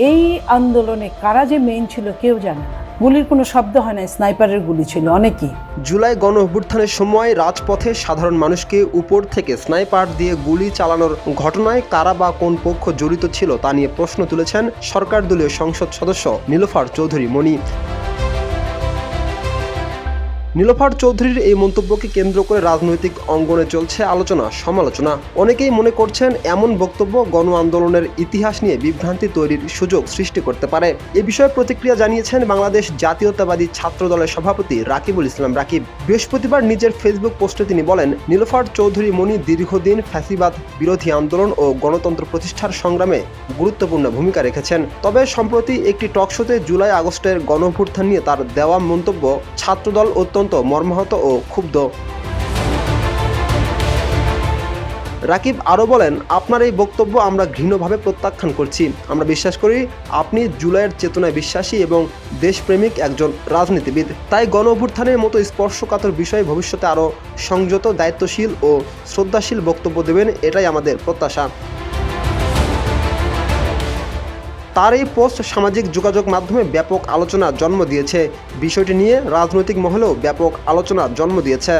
এই আন্দোলনে কারা যে মেইন ছিল কেউ জানে না। গুলির কোনো শব্দ হয় না, স্নাইপারের গুলি ছিল অনেকই। জুলাই গণ অভ্যুত্থানের সময় রাজপথে সাধারণ মানুষকে উপর থেকে স্নাইপার দিয়ে গুলি চালানোর ঘটনায় কারা বা কোন পক্ষ জড়িত ছিল তা নিয়ে প্রশ্ন তুলেছেন সরকার দলীয় সংসদ সদস্য নীলোফার চৌধুরী মনি। নীলোফার চৌধুরীর এই মন্তব্যকে কেন্দ্র করে রাজনৈতিক অঙ্গনে চলছে আলোচনা সমালোচনা। অনেকেই মনে করছেন এমন বক্তব্য গণ আন্দোলনের ইতিহাস নিয়ে বিভ্রান্তি তৈরির সুযোগ সৃষ্টি করতে পারে। এ বিষয়ে প্রতিক্রিয়া জানিয়েছেন বাংলাদেশ জাতীয়তাবাদী ছাত্র দলের সভাপতি রাকিবুল ইসলাম রাকিব। বৃহস্পতিবার নিজের ফেসবুক পোস্টে তিনি বলেন, নীলোফার চৌধুরী মনি দীর্ঘদিন ফ্যাসিবাদ বিরোধী আন্দোলন ও গণতন্ত্র প্রতিষ্ঠার সংগ্রামে গুরুত্বপূর্ণ ভূমিকা রেখেছেন। তবে সম্প্রতি একটি টকশোতে জুলাই আগস্টের গণঅভ্যুত্থান নিয়ে তার দেওয়া মন্তব্য ছাত্রদল অত্যন্ত মর্মাহত ও ক্ষুব্ধ। রাকিব আরও বলেন, আপনার এই বক্তব্য আমরা ঘৃণ্যভাবে প্রত্যাখ্যান করছি। আমরা বিশ্বাস করি আপনি জুলাইয়ের চেতনায় বিশ্বাসী এবং দেশপ্রেমিক একজন রাজনীতিবিদ। তাই গণ অভ্যুত্থানের মতো স্পর্শকাতর বিষয়ে ভবিষ্যতে আরও সংযত, দায়িত্বশীল ও শ্রদ্ধাশীল বক্তব্য দেবেন, এটাই আমাদের প্রত্যাশা। তার এই পোস্ট সামাজিক যোগাযোগ মাধ্যমে ব্যাপক আলোচনার জন্ম দিয়েছে। বিষয়টি নিয়ে রাজনৈতিক মহলেও ব্যাপক আলোচনার জন্ম দিয়েছে।